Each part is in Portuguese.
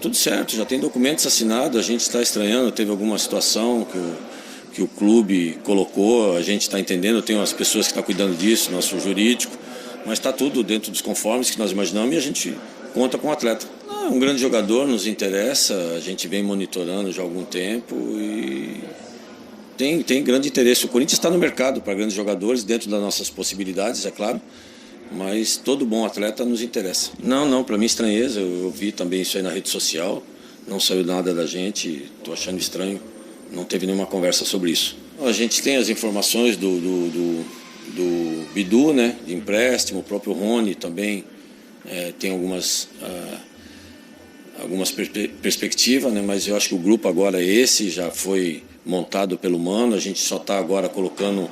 tudo certo, já tem documentos assinados, a gente está estranhando, teve alguma situação que o clube colocou, a gente está entendendo, tem umas pessoas que estão cuidando disso, nosso jurídico, mas está tudo dentro dos conformes que nós imaginamos e a gente conta com o atleta. Um grande jogador, nos interessa, a gente vem monitorando já há algum tempo e tem grande interesse. O Corinthians está no mercado para grandes jogadores, dentro das nossas possibilidades, é claro, mas todo bom atleta nos interessa. Não, para mim estranheza, eu vi também isso aí na rede social, não saiu nada da gente, estou achando estranho, não teve nenhuma conversa sobre isso. A gente tem as informações do Bidu, né, de empréstimo, o próprio Rony também tem algumas perspectivas, né, mas eu acho que o grupo agora é esse, já foi montado pelo Mano, a gente só está agora colocando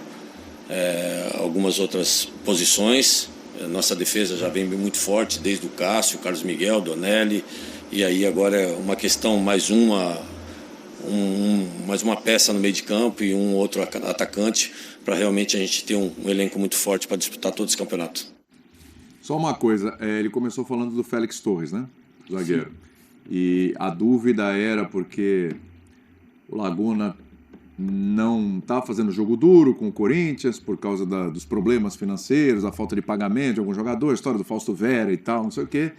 algumas outras posições. Nossa defesa já vem muito forte, desde o Cássio, o Carlos Miguel, Donelli, e aí agora é uma questão, mais uma peça no meio de campo e um outro atacante, para realmente a gente ter um elenco muito forte para disputar todos os campeonatos. Só uma coisa, ele começou falando do Félix Torres, né? Zagueiro. Sim. E a dúvida era porque o Laguna não está fazendo jogo duro com o Corinthians por causa dos problemas financeiros, a falta de pagamento de algum jogador, a história do Fausto Vera e tal, não sei o quê.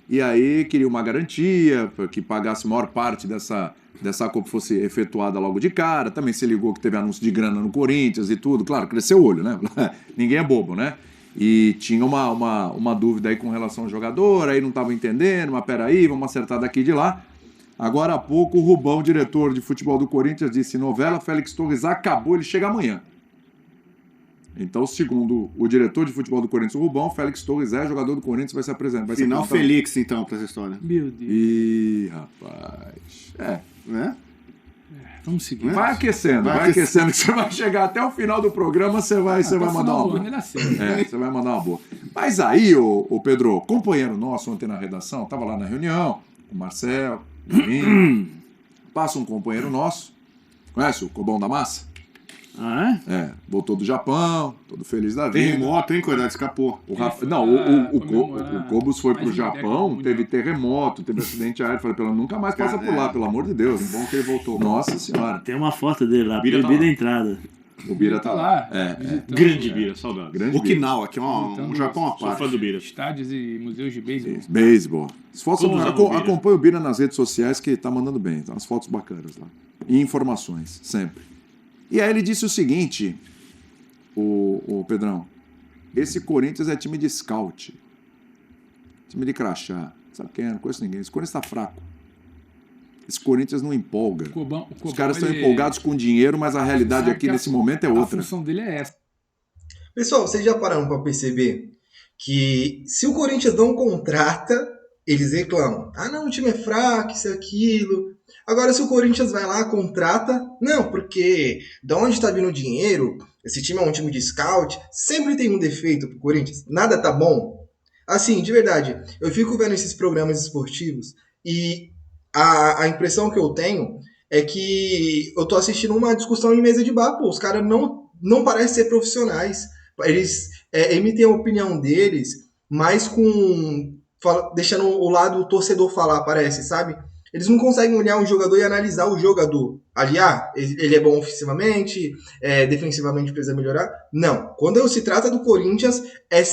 E aí queria uma garantia para que pagasse a maior parte dessa compra fosse efetuada logo de cara. Também se ligou que teve anúncio de grana no Corinthians e tudo. Claro, cresceu o olho, né? Ninguém é bobo, né? E tinha uma dúvida aí com relação ao jogador, aí não estava entendendo, mas peraí, vamos acertar daqui e de lá. Agora há pouco o Rubão, diretor de futebol do Corinthians, disse: novela Félix Torres acabou, ele chega amanhã. Então, segundo o diretor de futebol do Corinthians, o Rubão, Félix Torres é jogador do Corinthians, vai se apresentar. Final Félix, então, para essa história. Meu Deus. Ih, rapaz. Né? Vamos seguir. Vai aquecendo, que você vai chegar até o final do programa, você vai mandar uma boa. Você vai mandar uma boa. Mas aí, ô Pedro, companheiro nosso ontem na redação, estava lá na reunião, o Marcel, passa um companheiro nosso, conhece o Cobão da Massa? Ah, Voltou do Japão, todo feliz da vida. Terremoto, hein, coitado, escapou. O Cobos foi pro Japão, teve terremoto, teve acidente aéreo. Falei, nunca mais passa por lá, pelo amor de Deus. Bom que ele voltou. Nossa Senhora. Tem uma foto dele lá, proibida a entrada. O Bira tá lá. Grande Bira, saudade. Okinawa, que é um Japão à parte. Sou fã do Bira. Estádios e museus de beisebol. Beisebol. Acompanha o Bira nas redes sociais, que tá mandando bem. Tá umas fotos bacanas lá. E informações, sempre. E aí ele disse o seguinte, o Pedrão, esse Corinthians é time de scout, time de crachá, sabe quem é? Não conheço ninguém, esse Corinthians tá fraco, esse Corinthians não empolga, os caras estão empolgados com dinheiro, mas a realidade aqui nesse momento é outra. A função dele é essa. Pessoal, vocês já pararam para perceber que se o Corinthians não contrata, eles reclamam, não, o time é fraco, isso e aquilo. Agora, se o Corinthians vai lá, contrata, não, porque de onde está vindo o dinheiro, esse time é um time de scout, sempre tem um defeito pro Corinthians, nada tá bom. Assim, de verdade, eu fico vendo esses programas esportivos e a impressão que eu tenho é que eu tô assistindo uma discussão em mesa de bar, os caras não parecem ser profissionais, eles emitem a opinião deles, mas deixando o lado do torcedor falar, parece, sabe? Eles não conseguem olhar um jogador e analisar o jogador. Ali, ele é bom ofensivamente, defensivamente precisa melhorar. Não. Quando se trata do Corinthians,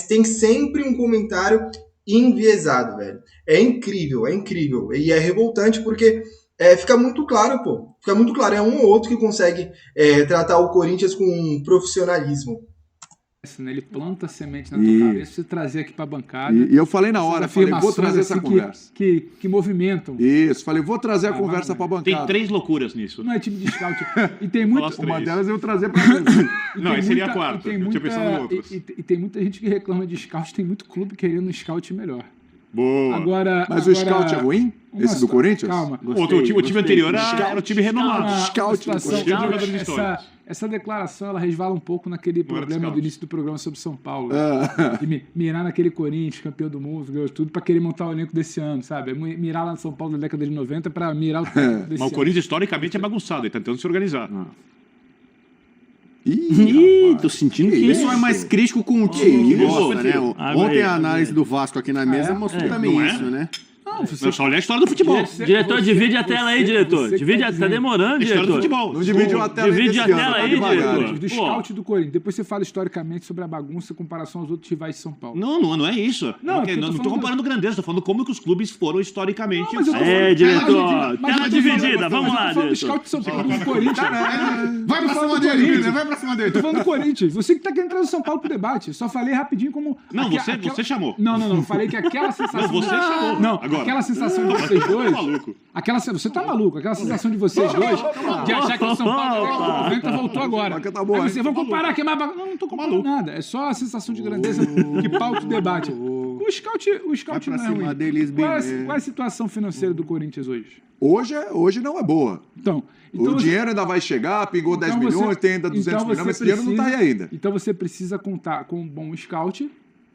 tem sempre um comentário enviesado, velho. É incrível. E é revoltante porque fica muito claro, pô. Fica muito claro. É um ou outro que consegue tratar o Corinthians com profissionalismo. Ele planta a semente na tua cabeça e trazer aqui para a bancada. E eu falei na hora, vou trazer essa conversa. Que movimentam. Isso, falei, vou trazer a conversa para a bancada. Tem 3 loucuras nisso. Não é time de scout. E tem muito... Uma delas eu vou trazer para você. Não, aí seria a quarta. Eu tinha pensado em outras. E tem muita gente que reclama de scout, tem muito clube querendo um scout melhor. Boa. Mas o scout é ruim? Esse do Corinthians? Calma. O time anterior era o time renomado. Scout do Corinthians. Essa declaração, ela resvala um pouco naquele problema do início do programa sobre São Paulo. De mirar naquele Corinthians, campeão do mundo, ganhou tudo, pra querer montar o elenco desse ano, sabe? Mirar lá no São Paulo na década de 90 pra mirar o desse ano. Mas o Corinthians, historicamente, é bagunçado, ele tá tentando se organizar. Tô sentindo que isso é mais crítico com o time que gosta, né? Ontem a análise do Vasco aqui na mesa mostrou também isso, né? Não, só olhar a história do futebol. Diretor, divide a tela aí, diretor. Tá demorando, diretor. Do futebol. Não dividiu a tela Divide a tela aí, diretor. Do scout do Corinthians. Depois você fala historicamente sobre a bagunça em comparação aos outros rivais de São Paulo. Não é isso. Não tô comparando grandeza, tô falando como que os clubes foram historicamente. Diretor. Tela dividida, vamos lá, diretor. diretor. Scout de São Paulo do Corinthians. Vai pra cima dele, vai pra cima dele. Tô falando do Corinthians. Você que tá querendo trazer o São Paulo pro debate. Só falei rapidinho como... Não, você chamou. Não. Falei que aquela sensação... Não, você chamou. Não, agora. Aquela sensação de vocês dois... maluco. Você tá maluco. Aquela sensação de vocês dois de achar que o São Paulo 90 voltou agora. Aí vocês vão comparar que é mais... Não tô comparando nada. É só a sensação de grandeza que pauta o debate. O scout não é ruim. Qual é a situação financeira do Corinthians hoje? Hoje não é boa. Então o dinheiro ainda vai chegar, pingou 10 milhões, tem ainda 200 milhões, mas esse dinheiro não está aí ainda. Então você precisa contar com um bom scout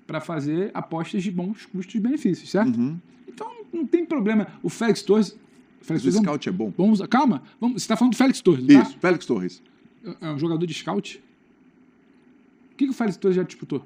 para fazer apostas de bons custos e benefícios, certo? Uhum. Então não tem problema. O Félix Torres... O scout é bom. Calma, você está falando do Félix Torres, tá? Isso, Félix Torres. É um jogador de scout? O que o Félix Torres já disputou?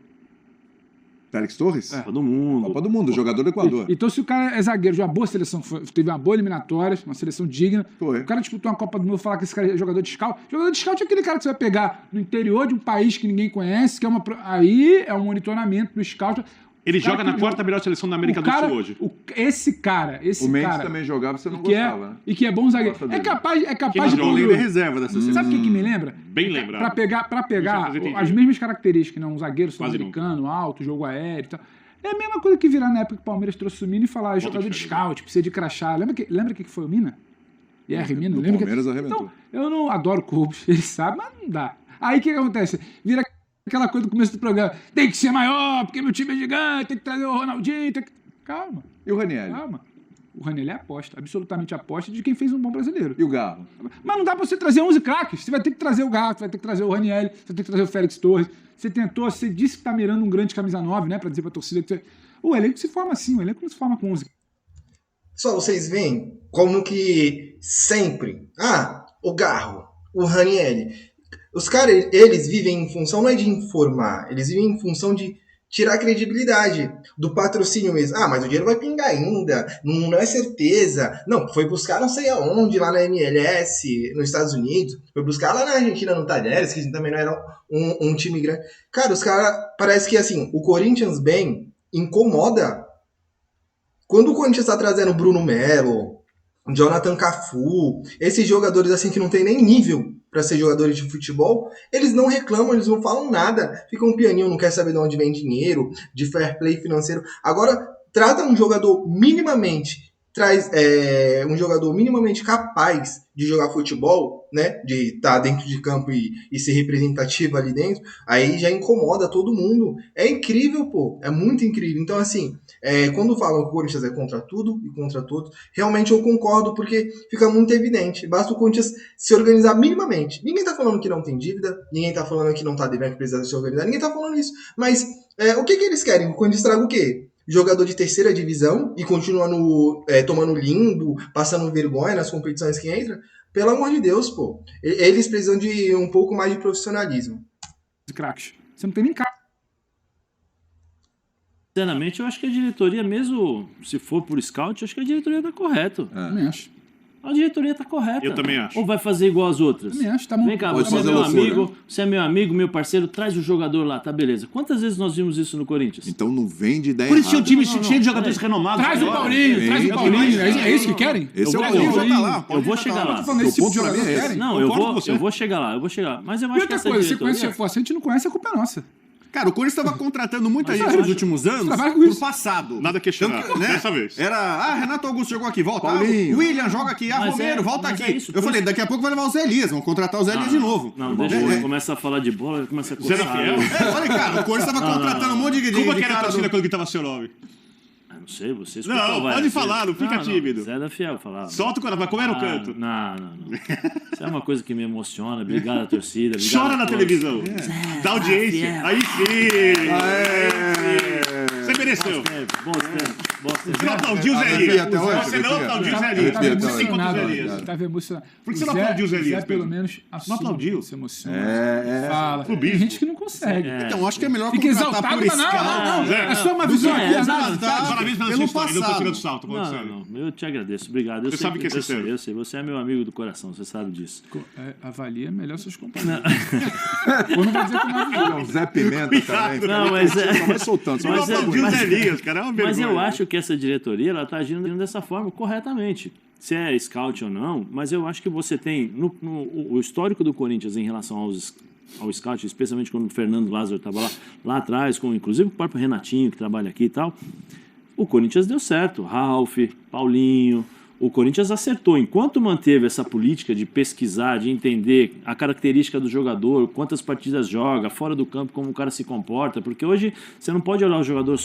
Félix Torres? Copa do Mundo. Copa do Mundo, jogador do Equador. Então, se o cara é zagueiro, já uma boa seleção, teve uma boa eliminatória, uma seleção digna, Foi. O cara disputou uma Copa do Mundo e falar que esse cara é jogador de scout. Jogador de scout é aquele cara que você vai pegar no interior de um país que ninguém conhece, que é aí é um monitoramento do scout. Ele joga na quarta melhor seleção da América do Sul hoje. Esse cara... O Mendes também jogava, você não gostava, né? E que é bom zagueiro. É capaz de... Ele é reserva dessa seleção. Sabe o que me lembra? Bem lembrado. Pra pegar as mesmas características, um zagueiro sul-americano, alto, jogo aéreo e tal. É a mesma coisa que virar na época que o Palmeiras trouxe o Mina e falar jogador de scout, precisa de crachá. Lembra que foi o Mina? Mina? O Palmeiras arrebentou. Então, eu não adoro clubes, ele sabe, mas não dá. Aí o que acontece? Vira aquela coisa do começo do programa. Tem que ser maior, porque meu time é gigante, tem que trazer o Ronaldinho. Calma. E o Ranieri? Calma. O Ranieri é aposta, absolutamente aposta de quem fez um bom brasileiro. E o Garro? Mas não dá pra você trazer 11 craques. Você vai ter que trazer o Garro, você vai ter que trazer o Ranieri, você vai ter que trazer o Félix Torres. Você disse que tá mirando um grande camisa 9, né? Pra dizer pra torcida que o elenco se forma assim, o elenco não se forma com 11. Só vocês veem como que sempre... o Garro, o Ranieri... Os caras, eles vivem em função, não é de informar, eles vivem em função de tirar a credibilidade do patrocínio mesmo. Mas o dinheiro vai pingar ainda, não é certeza. Não, foi buscar não sei aonde, lá na MLS, nos Estados Unidos, foi buscar lá na Argentina, no Talheres, que também não era um time grande. Cara, os caras, parece que assim, o Corinthians bem incomoda. Quando o Corinthians está trazendo Bruno Melo, Jonathan Cafu, esses jogadores assim que não tem nem nível para ser jogadores de futebol, eles não reclamam, eles não falam nada, ficam um pianinho, não quer saber de onde vem dinheiro, de fair play financeiro. Agora, trata um jogador minimamente, um jogador minimamente capaz de jogar futebol, né, de estar dentro de campo e ser representativo ali dentro, aí já incomoda todo mundo. É incrível, pô, é muito incrível. Então, assim, quando falam que o Corinthians é contra tudo e contra todos, realmente eu concordo, porque fica muito evidente. Basta o Corinthians se organizar minimamente. Ninguém tá falando que não tem dívida, ninguém tá falando que não tá devendo, que precisa se organizar, ninguém tá falando isso. Mas o que eles querem? O Corinthians traga o quê? Jogador de terceira divisão e continua tomando limbo, passando vergonha nas competições que entra? Pelo amor de Deus, pô. Eles precisam de um pouco mais de profissionalismo. Craques. Você não tem nem cara. Sinceramente, eu acho que a diretoria, mesmo se for por scout, eu acho que a diretoria tá correta. Também acho. A diretoria tá correta. Eu também acho. Ou vai fazer igual as outras? Também acho, tá bom. Vem cá, você é meu amigo, você é meu amigo, meu parceiro, traz o jogador lá, tá beleza. Quantas vezes nós vimos isso no Corinthians? Então não vende ideia. Por isso tinha um time Não, cheio de jogadores renomados. Traz o Paulinho, traz o Paulinho. É isso que querem? Esse é o Paulinho ponto. já tá lá. Eu vou chegar lá. Esse tipo de jogador querem? Não, eu vou chegar lá. Mas eu acho que essa coisa, você diretoria... conhece, se a gente não conhece, a culpa é nossa. Cara, o Corinthians estava contratando muita gente nos últimos anos por passado. Nada questionável, né? dessa vez. Era, Renato Augusto jogou aqui, volta. William joga aqui, Romero, volta aqui. Eu falei, daqui a pouco vai levar o Zé Elias, vão contratar o Zé Elias de novo. Não, deixa eu começar a falar de bola, começa a coçar. Zé da Fiel? Olha, cara, o Corinthians estava contratando um monte de Como que era a torcida quando gritava seu nome? Não sei, você escutou. Não, pode falar, não fica tímido. Zé da Fiel falava. Solta o coração, mas como era o canto? Não. Isso é uma coisa que me emociona. Obrigado à torcida. Chora na televisão. Da audiência. Aí sim. Você mereceu. Bom tempo. Você não aplaudiu o Zé Elias. Você não aplaudiu o Zé Elias. Estava emocionado. Por que você não aplaudiu o Zé Elias? Pelo menos não aplaudiu. Se emociona. Fala. Tem gente que não consegue. Então, acho que é melhor Fica contratar por exaltado, não. É só uma visão aqui. Parabéns pela sua história. Eu tô tirando salto. Não, eu te agradeço. Obrigado. Você sabe que é sincero. Eu sei. Você é meu amigo do coração. Você sabe disso. Avalia melhor seus companheiros. Ou não vai dizer que não é o Zé Pimenta também. Não, mas só vai soltando. Só aplaudiu o Zé Elias, cara. É uma vergonha. Mas eu acho que essa diretoria ela está agindo dessa forma corretamente. Se é scout ou não, mas eu acho que você tem o histórico do Corinthians em relação ao scout, especialmente quando o Fernando Lázaro estava lá atrás, inclusive o próprio Renatinho que trabalha aqui e tal. O Corinthians deu certo. Ralf, Paulinho. O Corinthians acertou. Enquanto manteve essa política de pesquisar, de entender a característica do jogador, quantas partidas joga, fora do campo, como o cara se comporta, porque hoje você não pode olhar o jogador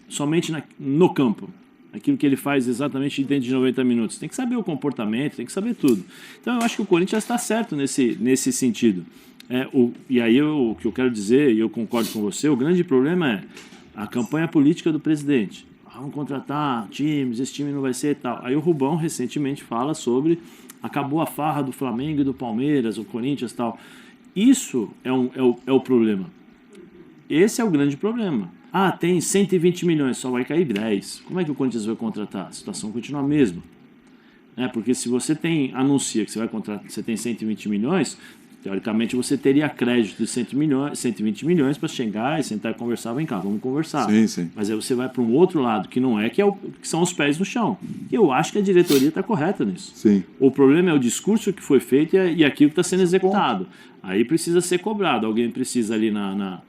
somente no campo, aquilo que ele faz exatamente dentro de 90 minutos. Tem que saber o comportamento, tem que saber tudo. Então eu acho que o Corinthians está certo nesse sentido. E aí o que eu quero dizer, e eu concordo com você, o grande problema é a campanha política do presidente. Vamos contratar times, esse time não vai ser e tal. Aí o Rubão recentemente fala sobre acabou a farra do Flamengo e do Palmeiras, o Corinthians e tal. Isso é o problema. Esse é o grande problema. Tem 120 milhões, só vai cair 10. Como é que o Corinthians vai contratar? A situação continua a mesma. Porque se você anuncia que você vai contratar, você tem 120 milhões, teoricamente você teria crédito de 120 milhões para chegar e sentar e conversar, vem cá, vamos conversar. Sim. Mas aí você vai para um outro lado, que não é, que são os pés no chão. E eu acho que a diretoria está correta nisso. Sim. O problema é o discurso que foi feito e aquilo que está sendo executado. Aí precisa ser cobrado. Alguém precisa ali na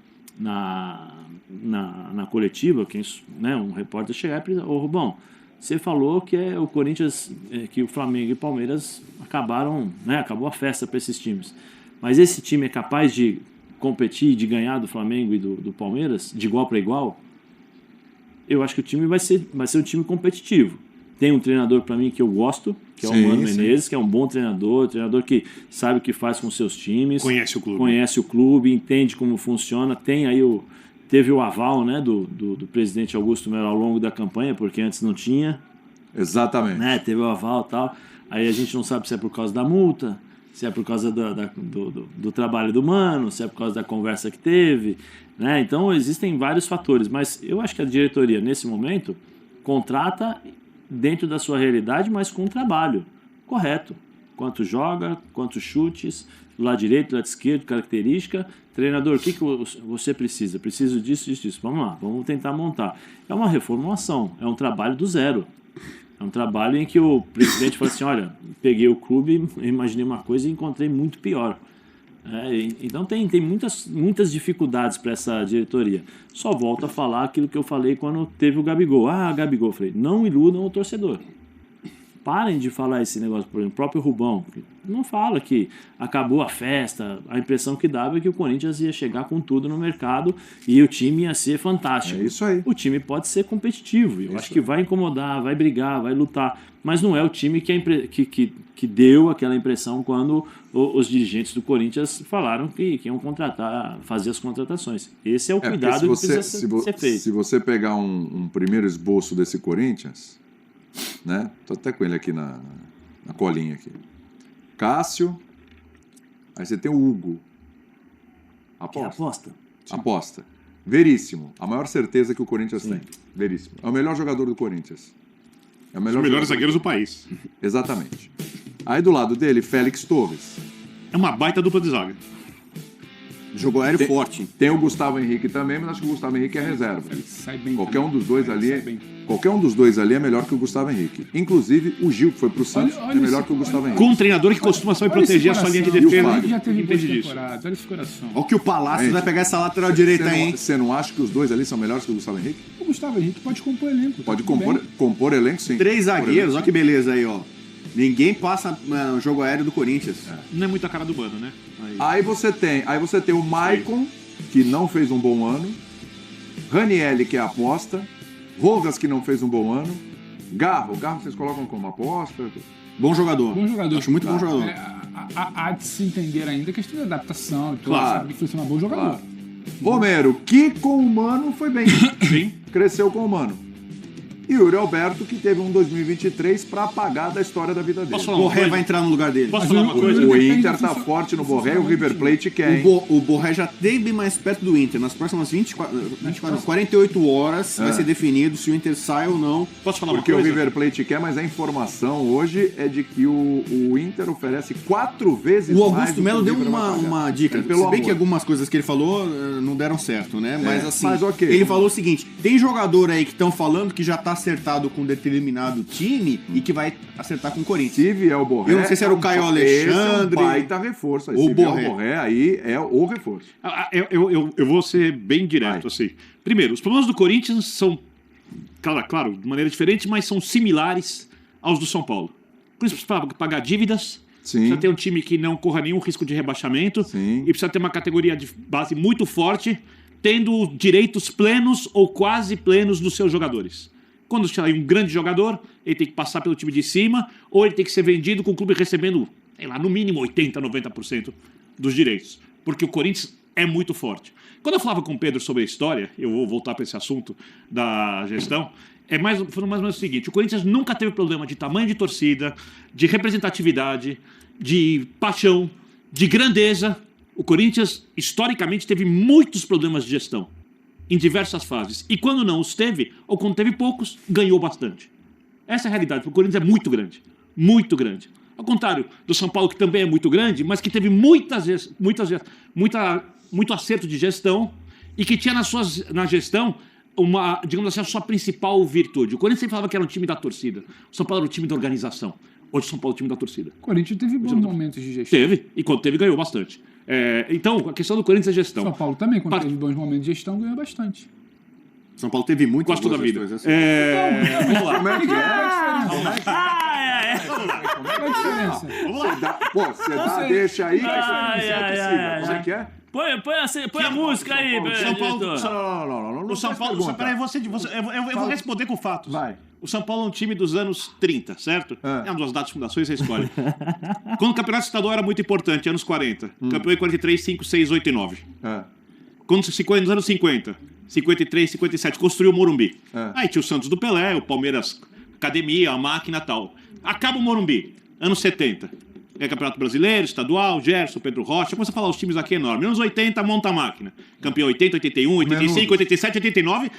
coletiva, um repórter chegar e dizer, Rubão, você falou que o Corinthians, que o Flamengo e o Palmeiras acabou a festa para esses times. Mas esse time é capaz de competir, de ganhar do Flamengo e do Palmeiras, de igual para igual? Eu acho que o time vai ser um time competitivo. Tem um treinador para mim que eu gosto, que é o Mano Menezes, que é um bom treinador que sabe o que faz com seus times. Conhece o clube, entende como funciona. Teve o aval do presidente Augusto Melo ao longo da campanha, porque antes não tinha. Exatamente. Teve o aval e tal. Aí a gente não sabe se é por causa da multa, se é por causa do trabalho do Mano, se é por causa da conversa que teve. Então existem vários fatores, mas eu acho que a diretoria, nesse momento, contrata dentro da sua realidade, mas com um trabalho correto. Quanto joga, quantos chutes, do lado direito, do lado esquerdo, característica. Treinador, o que você precisa? Preciso disso. Vamos lá, vamos tentar montar. É uma reformulação, é um trabalho do zero. É um trabalho em que o presidente fala assim, olha, peguei o clube, imaginei uma coisa e encontrei muito pior. Então tem muitas dificuldades para essa diretoria. Só volto a falar aquilo que eu falei quando teve o Gabigol. Gabigol, eu falei, não iludam o torcedor. Parem de falar esse negócio, por exemplo, o próprio Rubão não fala que acabou a festa, a impressão que dava é que o Corinthians ia chegar com tudo no mercado e o time ia ser fantástico. É isso aí. O time pode ser competitivo, eu acho que vai incomodar, vai brigar, vai lutar, mas não é o time que deu aquela impressão quando os dirigentes do Corinthians falaram que iam fazer as contratações. Esse é o cuidado que precisa ser feito. Se você pegar um primeiro esboço desse Corinthians, tô até com ele aqui na colinha aqui. Cássio, aí você tem o Hugo. Aposta. Veríssimo. A maior certeza que o Corinthians tem. Veríssimo. É o melhor jogador do Corinthians. É o melhor Os melhores zagueiros do país. Exatamente. Aí do lado dele, Félix Torres. É uma baita dupla de zaga. Jogou aéreo forte. Tem o Gustavo Henrique também, mas acho que o Gustavo Henrique é reserva. Sai bem. Qualquer um dos dois ali é melhor que o Gustavo Henrique. Inclusive, o Gil, que foi pro Santos, é melhor que o Gustavo Henrique. Com um treinador que costuma saber proteger a sua linha de defesa. Ele já teve boas temporadas. Olha esse coração. Olha que o Palácio vai pegar essa lateral direita aí, hein? Você não acha que os dois ali são melhores que o Gustavo Henrique? O Gustavo Henrique pode compor elenco. Pode compor elenco, sim. 3 zagueiros, olha que beleza aí, ó. Ninguém passa no jogo aéreo do Corinthians. Não é muito a cara do Mano, né? Aí você tem o Maicon, que não fez um bom ano. Ranielli, que é aposta. Rogas, que não fez um bom ano. Garro vocês colocam como aposta. Bom jogador. Acho muito bom jogador. Há de se entender ainda a questão da adaptação. Claro. Sabe que funciona bom jogador. Claro. Romero, que com o Mano foi bem. Sim. Cresceu com o Mano. E o Yuri Alberto, que teve um 2023 para apagar da história da vida dele. O Borré vai entrar no lugar dele. Posso falar uma coisa? O Inter tá forte no Borré e o River Plate quer. O Borré já tem bem mais perto do Inter. Nas próximas 48 horas vai ser definido se o Inter sai ou não. Posso falar uma Porque coisa? o River Plate quer, mas a informação hoje é de que o Inter oferece 4 vezes O mais. Augusto Melo deu uma dica. Pelo Se bem amor. que algumas coisas que ele falou não deram certo, né? Mas assim, mas ok. ele falou o seguinte: tem jogador aí que estão falando que já tá acertado com um determinado time e que vai acertar com o Corinthians. Se vier o Borré. Eu não sei se era o Caio Alexandre. Esse é um baita reforço. Aí, ou se vier Borré. o Borré, aí é o reforço. Eu vou ser bem direto, assim. Primeiro, os problemas do Corinthians são, claro, de maneira diferente, mas são similares aos do São Paulo. Por isso precisa pagar dívidas, Sim. precisa ter um time que não corra nenhum risco de rebaixamento, Sim. e precisa ter uma categoria de base muito forte, tendo direitos plenos ou quase plenos dos seus jogadores. Quando sair um grande jogador, ele tem que passar pelo time de cima, ou ele tem que ser vendido com o clube recebendo, sei lá, no mínimo 80%, 90% dos direitos. Porque o Corinthians é muito forte. Quando eu falava com o Pedro sobre a história, eu vou voltar para esse assunto da gestão, foi mais ou menos o seguinte: o Corinthians nunca teve problema de tamanho de torcida, de representatividade, de paixão, de grandeza. O Corinthians, historicamente, teve muitos problemas de gestão em diversas fases. E quando não os teve, ou quando teve poucos, ganhou bastante. Essa é a realidade. O Corinthians é muito grande. Muito grande. Ao contrário do São Paulo, que também é muito grande, mas que teve muito acerto de gestão e que tinha na gestão uma, digamos assim, a sua principal virtude. O Corinthians sempre falava que era um time da torcida. O São Paulo era um time da organização. Hoje o São Paulo é o time da torcida. O Corinthians teve bons momentos de gestão. Teve. E quando teve, ganhou bastante. Então, a questão do Corinthians é gestão. São Paulo também, quando teve bons momentos de gestão, ganhou bastante. São Paulo teve muitas Quase toda a vida. gestões, assim. Vamos lá. Como é que é? Qual é a diferença? Você dá, deixa aí que você precisa. Como é que é? Põe a música aí, São Paulo. diretor. Não. O São Paulo. Peraí, eu vou responder com fatos. Vai. O São Paulo é um time dos anos 30, certo? É uma das datas de fundação, você escolhe. Quando o campeonato estadual era muito importante, anos 40. Campeão em 43, 5, 6, 8 e 9. Quando nos anos 50, 53, 57, construiu o Morumbi. Aí tinha o Santos do Pelé, o Palmeiras Academia, a máquina e tal. Acaba o Morumbi, anos 70. Campeonato Brasileiro, Estadual, Gerson, Pedro Rocha. Começa a falar os times aqui enormes. Anos 80, monta a máquina. Campeão 80, 81, 85, 87, 89.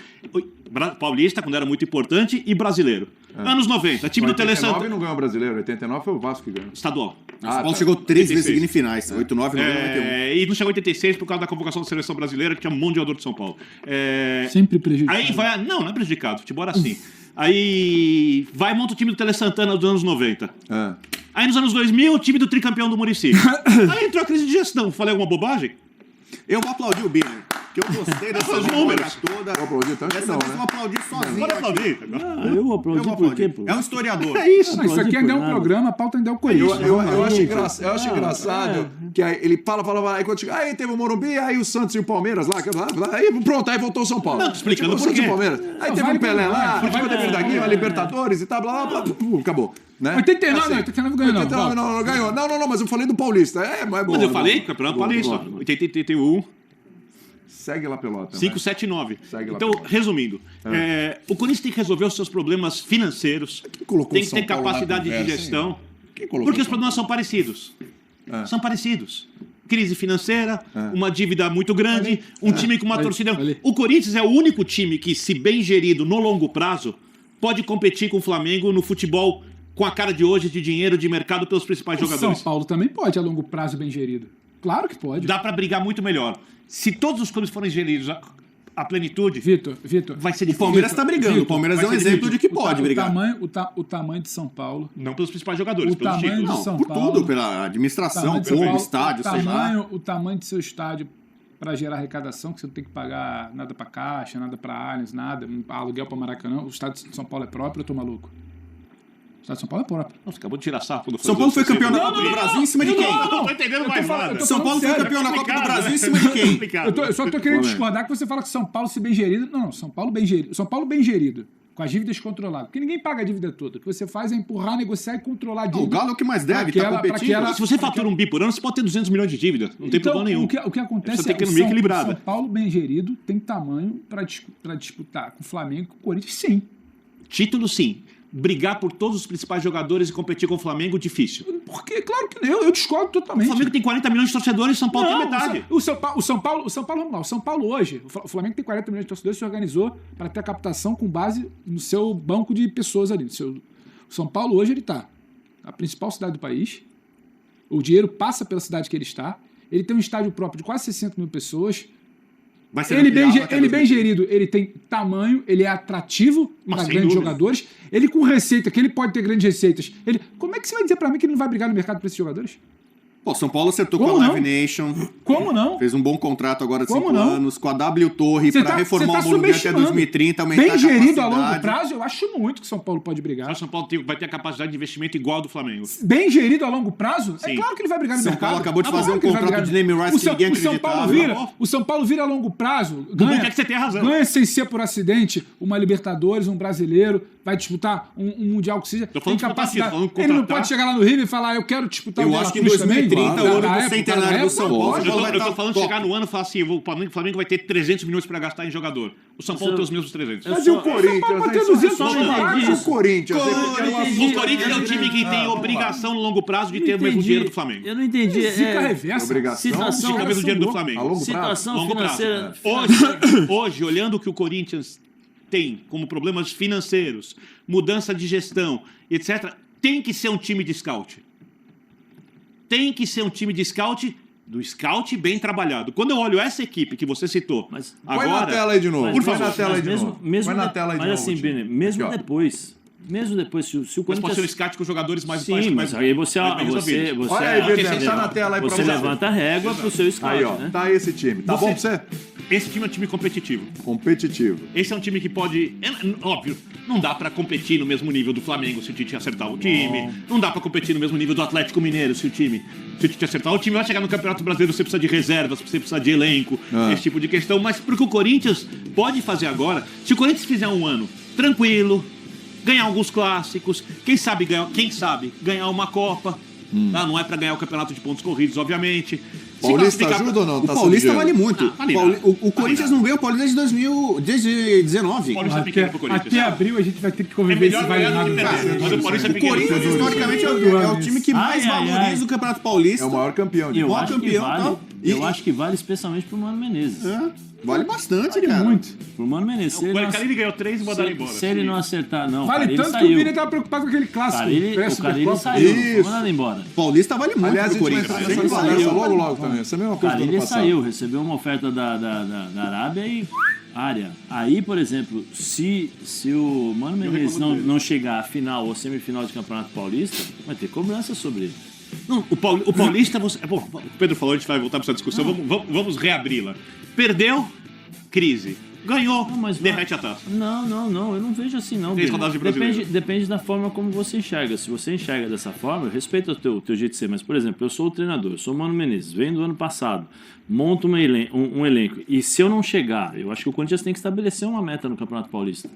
Paulista, quando era muito importante, e brasileiro. Anos 90, time do Tele Santana. 89 não ganhou o brasileiro, 89 foi o Vasco que ganhou. Estadual. O São Paulo chegou 3 vezes 86. seguindo em finais. 8, 9, 9, 91. E não chegou em 86 por causa da convocação da seleção brasileira, que tinha um monte de jogador de São Paulo. Sempre prejudicado. Aí vai. Não é prejudicado, futebol era assim. Aí vai e monta o time do Tele Santana dos anos 90. Aí nos anos 2000, o time do tricampeão do município. Aí entrou a crise de gestão. Falei alguma bobagem? Eu vou aplaudir o Biner, que eu gostei dessas números toda. Vou aplaudir tanto que Dessa não, vez eu né? vou aplaudir sozinho. Pode aplaudir. Eu vou aplaudir por quê, pô? É um historiador. É isso. Não, isso aqui ainda é um programa, a pauta ainda é o Corinthians. Eu acho engraçado que aí ele fala, aí quando chega, aí teve o Morumbi, aí o Santos e o Palmeiras lá, aí pronto, aí voltou o São Paulo. Não, tô explicando o por Santos e quê. o Palmeiras. Aí teve o Pelé lá, futebol da Verdade, a Libertadores e tal, blá, blá, blá, acabou. Né? 89 ganhou, não. 89 não ganhou. Não, mas eu falei do Paulista. Mas bom. Mas eu falei, campeonato paulista. 80, 81. Segue lá, pelota. 5, 7, 9. Segue lá, Então, pelota. resumindo, o Corinthians tem que resolver os seus problemas financeiros, colocou tem que São ter Paulo na capacidade de conversa, gestão, Quem colocou porque os São problemas são parecidos. São parecidos. Crise financeira, uma dívida muito grande, um time com uma torcida... O Corinthians é o único time que, se bem gerido no longo prazo, pode competir com o Flamengo no futebol com a cara de hoje, de dinheiro, de mercado pelos principais O jogadores. São Paulo também pode, a longo prazo, bem gerido. Claro que pode. Dá pra brigar muito melhor. Se todos os clubes forem geridos à plenitude, Vitor, vai ser O difícil. Palmeiras tá brigando. O Palmeiras é um exemplo de que pode brigar. O tamanho de São Paulo. Não pelos principais jogadores, O pelos tamanho títulos. de São Por Paulo. tudo, pela administração, de São clube, Paulo, estádio, sei lá. O tamanho do seu estádio para gerar arrecadação, que você não tem que pagar nada para Caixa, nada para Allianz, nada, aluguel para Maracanã. O estádio de São Paulo é próprio, eu tô maluco. O estádio de São Paulo é próprio. Nossa, acabou de tirar sarro. São Paulo foi campeão da Copa do Brasil em cima de quem? Não tô entendendo mais nada. São Paulo foi campeão da Copa do Brasil em cima de quem? Eu só tô querendo discordar que você fala que São Paulo se bem gerido. Não, São Paulo bem gerido. São Paulo bem gerido. com as dívidas controladas. Porque ninguém paga a dívida toda. O que você faz é empurrar, negociar e controlar a dívida. O Galo é o que mais deve, tá competindo. Se você fatura um bi por ano, você pode ter 200 milhões de dívida. Não tem problema nenhum. O que acontece é que no meio equilibrada. São Paulo bem gerido tem tamanho para disputar com o Flamengo e com o Corinthians, sim. Título, sim. Brigar por todos os principais jogadores e competir com o Flamengo, difícil. Porque, claro que não, eu discordo totalmente. O Flamengo tem 40 milhões de torcedores e São Paulo tem metade. O São Paulo, vamos lá, o São Paulo hoje, o Flamengo tem 40 milhões de torcedores, se organizou para ter a captação com base no seu banco de pessoas ali. O São Paulo hoje ele está na principal cidade do país, o dinheiro passa pela cidade que ele está, ele tem um estádio próprio de quase 60 mil pessoas. Ele bem gerido, ele tem tamanho, ele é atrativo para grandes jogadores, ele com receita, que ele pode ter grandes receitas. Como é que você vai dizer para mim que ele não vai brigar no mercado para esses jogadores? Pô, São Paulo acertou com a Live Nation. Como não? Fez um bom contrato agora de 5 anos, com a W Torre para reformar o Morumbi até 2030, aumentar bem a capacidade. Gerido a longo prazo, eu acho muito que São Paulo pode brigar. O São Paulo vai ter a capacidade de investimento igual ao do Flamengo. Bem gerido a longo prazo? Sim. É claro que ele vai brigar no São mercado. Paulo acabou de fazer um contrato de name rights que ninguém acreditava. O São Paulo vira a longo prazo, quer que você tenha razão. Ganha sem ser por acidente uma Libertadores, um brasileiro, vai disputar um Mundial que seja. Tem capacidade. Ele não pode chegar lá no Rio e falar, eu quero disputar Eu acho que em 2030 o ano do centenário do São Paulo. Eu tô falando de chegar no ano e falar assim, o Flamengo vai ter 300 milhões para gastar em jogador. O São Paulo tem os mesmos 300. Mas e o Corinthians? Pode ter 200 o Corinthians. O Corinthians é um time que tem obrigação no longo prazo de ter o mesmo dinheiro do Flamengo. Eu não entendi. Obrigação. O mesmo dinheiro do Flamengo. A longo prazo. Situação financeira. Hoje, olhando o que o Corinthians tem como problemas financeiros, mudança de gestão, etc., tem que ser um time de scout. Tem que ser um time de scout, do scout bem trabalhado. Quando eu olho essa equipe que você citou, Mas agora... Põe na tela aí de novo. Por favor. Põe na tela aí de novo. Põe na tela aí de novo. Mas assim, Bene, mesmo depois, se o Corinthians... Mas pode ser um scout com jogadores mais... Sim, mas aí você Olha aí, Bene, tá na tela aí pra você. Você levanta a régua pro seu scout, aí, ó, né? tá esse time. Tá bom pra você? Esse time é um time competitivo. Competitivo. Esse é um time que pode... Óbvio, não dá pra competir no mesmo nível do Flamengo se o Tite acertar o time. Não dá pra competir no mesmo nível do Atlético Mineiro se o Tite acertar o time. Vai chegar no Campeonato Brasileiro, você precisa de reservas, você precisa de elenco, esse tipo de questão. Mas porque o Corinthians pode fazer agora, se o Corinthians fizer um ano tranquilo, ganhar alguns clássicos, quem sabe ganhar uma Copa. Não é pra ganhar o Campeonato de Pontos Corridos, obviamente. Paulista ajuda ou não? O Paulista vale muito. Vale o Corinthians não ganhou o Paulista desde 2019. O Paulista é pequeno pro Corinthians. Até abril a gente vai ter que conviver esse vale nada. Mas o Paulista é pequeno. O Corinthians, historicamente, é o time que mais valoriza o Campeonato Paulista. É o maior campeão. Eu acho que vale especialmente pro Mano Menezes. Vale bastante, vale cara. Muito. Pro Mano Menezes. O Carilli ganhou 3 e mandaram embora. Se ele não acertar, não. Vale tanto que o Vini tava preocupado com aquele clássico. O Carilli saiu, mandado embora. Paulista vale muito. Aliás, pro a gente vai Corinthians. entrar nessa conversa logo também. Essa é a mesma coisa do ano Ele passado. saiu, recebeu uma oferta da Arábia e área. Aí, por exemplo, se o Mano Menezes não chegar à final ou semifinal de Campeonato Paulista, vai ter cobrança sobre ele. Não, o Paulista... Bom, o Pedro falou, a gente vai voltar para essa discussão. Vamos reabri-la. Perdeu, crise. Ganhou, derrete a taça. Não, eu não vejo assim, não. Depende da forma como você enxerga. Se você enxerga dessa forma, eu respeito o teu jeito de ser. Mas, por exemplo, eu sou o treinador, eu sou o Mano Menezes, venho do ano passado, monto um elenco. E se eu não chegar, eu acho que o Corinthians tem que estabelecer uma meta no Campeonato Paulista.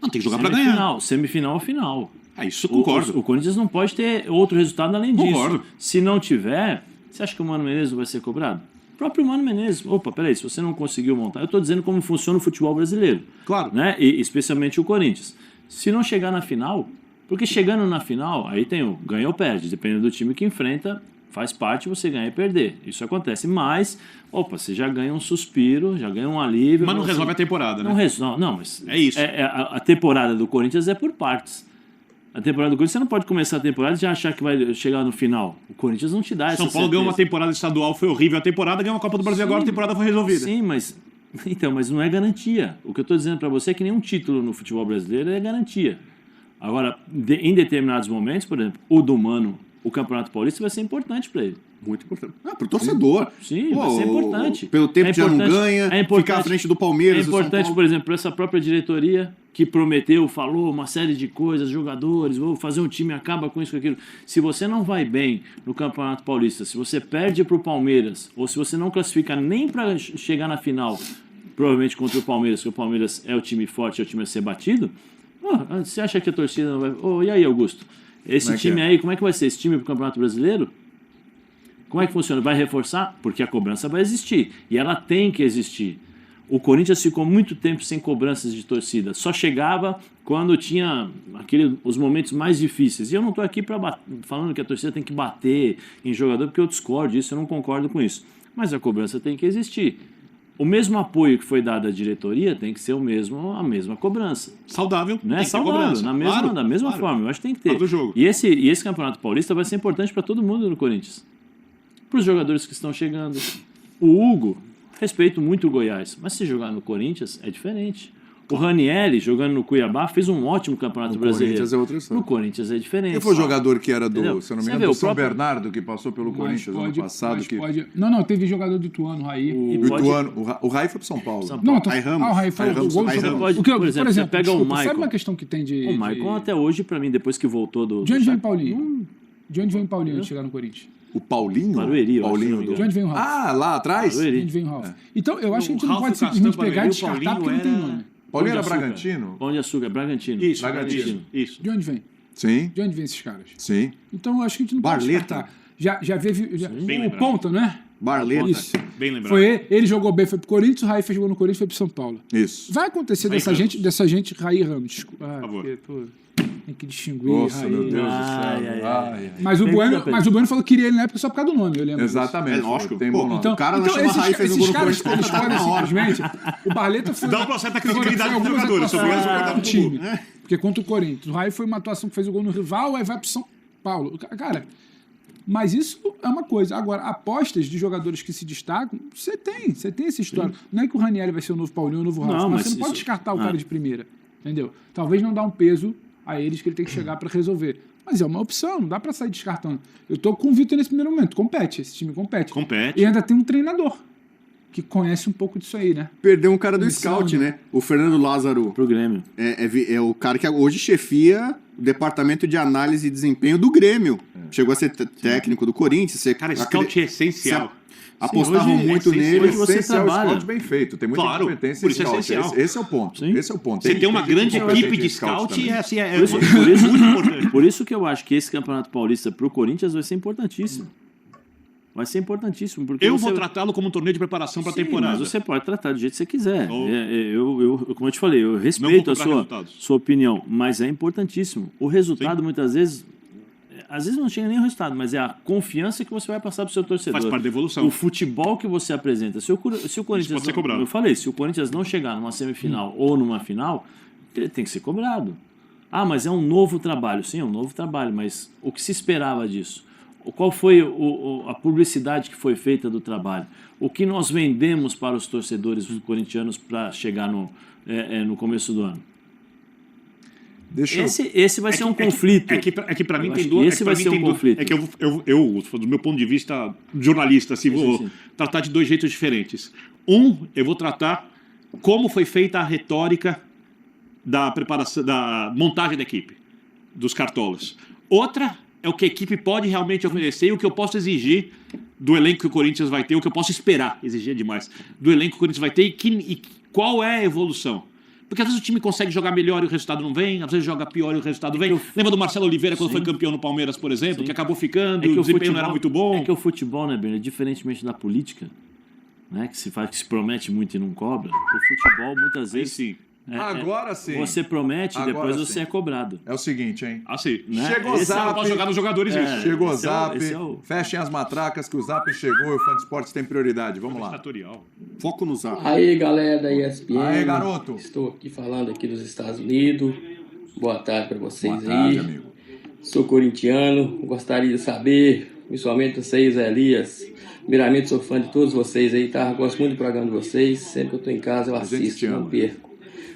Não, tem que jogar para ganhar. Semifinal ou final. Isso eu concordo. O Corinthians não pode ter outro resultado além disso. Concordo. Se não tiver, você acha que o Mano Menezes vai ser cobrado? O próprio Mano Menezes. Opa, peraí, se você não conseguiu montar... Eu estou dizendo como funciona o futebol brasileiro. Claro. Né? E especialmente o Corinthians. Se não chegar na final... Porque chegando na final, aí tem o ganha ou perde. Dependendo do time que enfrenta, faz parte você ganhar e perder. Isso acontece. Mas, você já ganha um suspiro, já ganha um alívio. Mas não resolve a temporada, né? Não resolve. Não, mas... É isso. A temporada do Corinthians é por partes. A temporada do Corinthians, você não pode começar a temporada e já achar que vai chegar no final. O Corinthians não te dá essa São Paulo ganhou uma temporada estadual, foi horrível a temporada, ganhou uma Copa do Brasil agora, a temporada foi resolvida. Sim, mas não é garantia. O que eu estou dizendo para você é que nenhum título no futebol brasileiro é garantia. Agora, em determinados momentos, por exemplo, o do Mano, o Campeonato Paulista vai ser importante para ele. Muito importante. Pro torcedor. Sim, vai ser importante. Pelo tempo que já não ganha, ficar à frente do Palmeiras. É importante, por exemplo, para essa própria diretoria que prometeu, falou uma série de coisas, jogadores, vou fazer um time, acaba com isso, com aquilo. Se você não vai bem no Campeonato Paulista, se você perde para o Palmeiras, ou se você não classifica nem para chegar na final, provavelmente contra o Palmeiras, que o Palmeiras é o time forte, é o time a ser batido, Você acha que a torcida não vai... e aí, Augusto? Esse time aí, como é que vai ser? Esse time pro Campeonato Brasileiro? Como é que funciona? Vai reforçar? Porque a cobrança vai existir. E ela tem que existir. O Corinthians ficou muito tempo sem cobranças de torcida. Só chegava quando tinha os momentos mais difíceis. E eu não estou aqui falando que a torcida tem que bater em jogador, porque eu discordo disso, eu não concordo com isso. Mas a cobrança tem que existir. O mesmo apoio que foi dado à diretoria tem que ser a mesma cobrança. Saudável. Né? Saudável, da mesma forma. Eu acho que tem que ter. Do jogo. E esse Campeonato Paulista vai ser importante para todo mundo no Corinthians. Para os jogadores que estão chegando. O Hugo, respeito muito o Goiás, mas se jogar no Corinthians é diferente. O Ranieri, jogando no Cuiabá, fez um ótimo Campeonato Brasileiro. Corinthians é outra história. No Corinthians é diferente. Quem foi o jogador que era se não me engano, do São Bernardo, que passou pelo Corinthians ano passado? Não, teve jogador do Ituano, Raí. O Raí foi pro São Paulo. O Raí foi o gol. Por exemplo, você pega o Maicon. Sabe uma questão que tem de... O Maicon até hoje, pra mim, depois que voltou do... De onde vem Paulinho? De onde vem o Paulinho de chegar no Corinthians? O Paulinho? Barueri, Paulinho de onde vem o Ralf? Lá atrás? De onde vem o Ralf? Então, eu acho que a gente não pode simplesmente pegar e descartar porque não tem nome. Paulinho era Bragantino? Pão de Açúcar, Bragantino. Isso, Bragantino. Isso. De onde vem? Sim. De onde vem esses caras? Sim. Então, eu acho que a gente não pode descartar. Já veio o Ponta, né? Barleta. Isso. Bem lembrado. Foi ele jogou bem, foi pro Corinthians, o Raí fez gol no Corinthians, foi pro São Paulo. Isso. Vai acontecer dessa gente, Raí Ramos. Por favor. Tem que distinguir. Nossa, Raí. meu Deus do céu. Mas o Bueno falou que queria ele na época só por causa do nome, eu lembro. Exatamente. Lógico. Tem bom nome. Então, O cara não chama Raí, fez um gol no caras, Corinthians, eles podem simplesmente... O Barleta foi... Dá um processo da credibilidade do jogador. Eu sou do time. Porque contra o Corinthians. O Raí foi uma atuação que fez o gol no rival, aí vai pro São Paulo. Cara... Mas isso é uma coisa. Agora, apostas de jogadores que se destacam, você tem essa história. Sim. Não é que o Ranieri vai ser o novo Paulinho, o novo Ralf, mas você não pode descartar o cara de primeira. Entendeu? Talvez não dá um peso a eles que ele tem que chegar para resolver. Mas é uma opção, não dá para sair descartando. Eu tô com o Vitor nesse primeiro momento. Esse time compete. Compete. E ainda tem um treinador que conhece um pouco disso aí, né? Perdeu um cara do scout, né? O Fernando Lázaro. Pro Grêmio. É o cara que hoje chefia o departamento de análise e desempenho do Grêmio. Chegou a ser técnico do Corinthians. Cara, scout é essencial. Apostavam muito nele. Hoje você trabalha. Scout bem feito. Tem muita competência por isso em é scout. essencial. Esse é o ponto. Sim. Esse é o ponto. Você tem uma grande equipe de scout e é muito importante. Por isso que eu acho que esse Campeonato Paulista pro Corinthians vai ser importantíssimo. Vai ser importantíssimo. Porque eu vou tratá-lo como um torneio de preparação para a temporada. Mas você pode tratar do jeito que você quiser. Como eu te falei, eu respeito a sua opinião, mas é importantíssimo. O resultado, muitas vezes não chega nem o resultado, mas é a confiança que você vai passar para o seu torcedor. Faz parte da evolução. O futebol que você apresenta. Se o Corinthians pode ser cobrado. Eu falei, se o Corinthians não chegar numa semifinal ou numa final, ele tem que ser cobrado. Ah, mas é um novo trabalho. Sim, é um novo trabalho, mas o que se esperava disso? Qual foi a publicidade que foi feita do trabalho? O que nós vendemos para os torcedores corintianos para chegar no começo do ano? Esse vai ser um conflito. É que para mim tem duas. Esse vai ser um conflito. É que eu, do meu ponto de vista jornalista, assim, vou tratar de dois jeitos diferentes. Eu vou tratar como foi feita a retórica da preparação, da montagem da equipe, dos cartolas. Outra é o que a equipe pode realmente oferecer e o que eu posso exigir do elenco que o Corinthians vai ter, o que eu posso esperar, exigir demais, do elenco que o Corinthians vai ter e qual é a evolução. Porque às vezes o time consegue jogar melhor e o resultado não vem, às vezes joga pior e o resultado vem. Lembra do Marcelo Oliveira quando foi campeão no Palmeiras, por exemplo, que acabou ficando, o desempenho não era muito bom. É que o futebol, né, Bernardo, diferentemente da política, né, que se promete muito e não cobra, o futebol muitas vezes... Sim. Agora sim. Você promete e depois você é cobrado. É o seguinte, hein? Assim. Né? Chegou o Zap. Pode jogar nos jogadores isso. Chegou o Zap. Fechem as matracas que o Zap chegou e o Fã de Esportes tem prioridade. Vamos lá. Foco no Zap. Aí, galera da ESPN. Aí, garoto. Estou aqui falando aqui dos Estados Unidos. Boa tarde para vocês. Boa tarde, aí. Amigo. Sou corintiano. Gostaria de saber, principalmente vocês, Elias. Primeiramente, sou fã de todos vocês aí, tá? Gosto muito do programa de vocês. Sempre que eu estou em casa, eu assisto, não perco.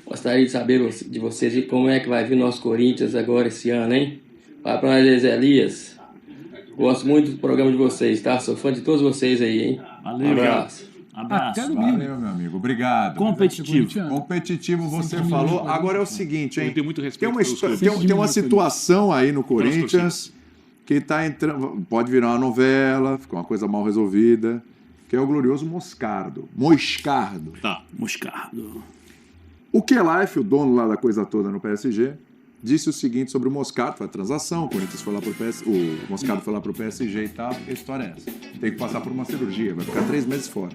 Gostaria de saber de vocês e como é que vai vir nosso Corinthians agora esse ano, hein? Fala pra nós, Elias. Gosto muito do programa de vocês, tá? Sou fã de todos vocês aí, hein? Valeu, abraço. Valeu, meu amigo. Obrigado. Competitivo, você falou. Agora é o seguinte, hein? Tem muito respeito. Tem uma situação aí no Corinthians que está entrando. Pode virar uma novela, ficar uma coisa mal resolvida, que é o glorioso Moscardo. Tá. Moscardo. O Kelaif, o dono lá da coisa toda no PSG, disse o seguinte sobre o Moscardo, foi a transação, o Corinthians foi lá pro o Moscardo foi lá pro PSG e tal, porque a história é essa. Tem que passar por uma cirurgia, vai ficar 3 meses fora.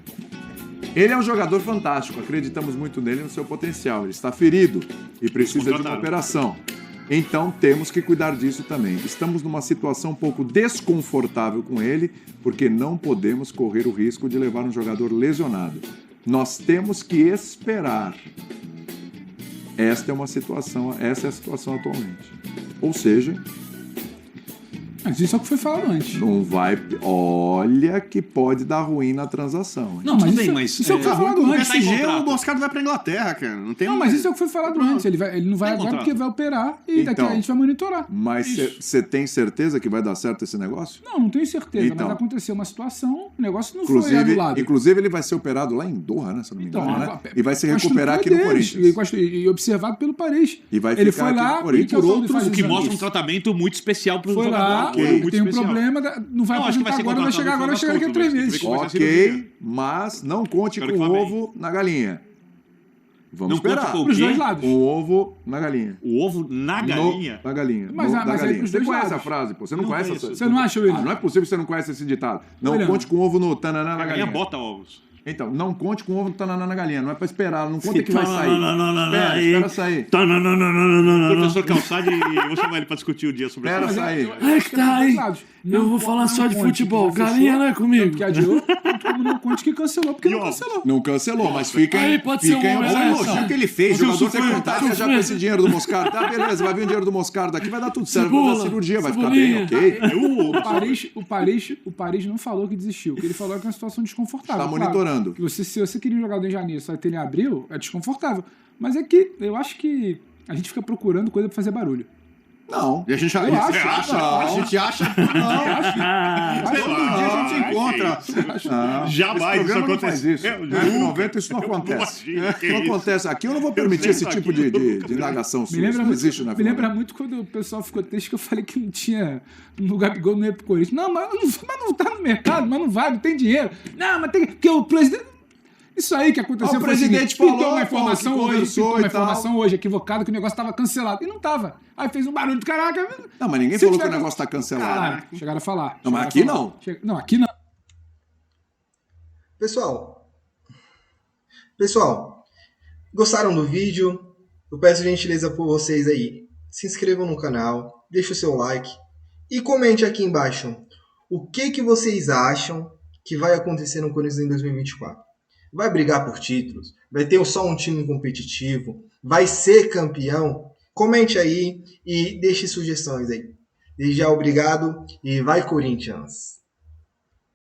Ele é um jogador fantástico, acreditamos muito nele e no seu potencial. Ele está ferido e precisa de uma operação. Então temos que cuidar disso também. Estamos numa situação um pouco desconfortável com ele, porque não podemos correr o risco de levar um jogador lesionado. Nós temos que esperar. Essa é a situação atualmente. Ou seja, mas isso é o que foi falado antes. Não vai. Olha que pode dar ruim na transação. Hein? Não, mas isso é o que foi falado antes. O PSG, o Moscardo vai pra Inglaterra, cara. Não, mas isso é o que foi falado antes. Ele não vai agora porque vai operar e daqui a gente vai monitorar. Mas você tem certeza que vai dar certo esse negócio? Não tenho certeza. Mas aconteceu uma situação, o negócio não foi anulado. Inclusive, ele vai ser operado lá em Doha, né? Se não me engano, né? E vai se recuperar aqui no Corinthians. E observado pelo Paris. E vai ele ficar foi lá, aqui no Corinthians. Por outros, o que mostra um tratamento muito especial para o jogador. Tem um problema, não vai apresentar agora, vai chegar agora, vai chegar daqui a 3 meses. Ok, mas não conte com o ovo na galinha. Vamos esperar. Para os dois lados. O ovo na galinha. O ovo na galinha? Na galinha. Mas aí você conhece a frase, pô? Você não conhece essa? Você não acha, William? Não é possível que você não conhece esse ditado. Não conte com o ovo no tananã na galinha. A galinha bota ovos. Então, não conte com o ovo no tananã na galinha. Não é pra esperar. Não conta que vai sair. Espera sair. Professor Calçade, eu vou chamar ele pra discutir o dia sobre isso. Espera sair. É que tá aí. Eu vou falar só de futebol. Galinha não é comigo. Que adiou, como não conte que cancelou, porque não cancelou. Não cancelou, mas fica aí pode ser um elogio que ele fez. O jogador tem contato já com esse dinheiro do Moscardo. Tá, beleza, vai vir o dinheiro do Moscardo aqui, vai dar tudo certo. Vai dar cirurgia, vai ficar bem, ok? O Paris não falou que desistiu. O que ele falou é que é uma situação desconfortável. Está monitorando. Claro, se você queria um jogador em janeiro, só ter ele em abril, é desconfortável. Mas é que eu acho que a gente fica procurando coisa pra fazer barulho. Não. E a gente acha. A gente acha. A gente encontra. Jamais isso acontece. Isso. No 90 isso não acontece. Não acontece. Aqui eu não vou permitir esse tipo de indagação sua. Isso não existe na vida. Me lembra muito quando o pessoal ficou triste que eu falei que não tinha. No Gabigol não ia pro Corinthians. Não, mas não tá no mercado, mas não vai, não tem dinheiro. Não, mas tem. Porque o presidente. Isso aí que aconteceu. O presidente falou, uma informação hoje equivocada que o negócio estava cancelado. E não estava. Aí fez um barulho do caraca. Não, mas ninguém falou que o negócio está cancelado. Caralho, chegaram a falar. Não, mas aqui não. Não, aqui não. Pessoal, gostaram do vídeo? Eu peço gentileza por vocês aí. Se inscrevam no canal, deixe o seu like e comente aqui embaixo o que vocês acham que vai acontecer no Corinthians em 2024. Vai brigar por títulos? Vai ter só um time competitivo? Vai ser campeão? Comente aí e deixe sugestões aí. Desde já, obrigado e vai Corinthians!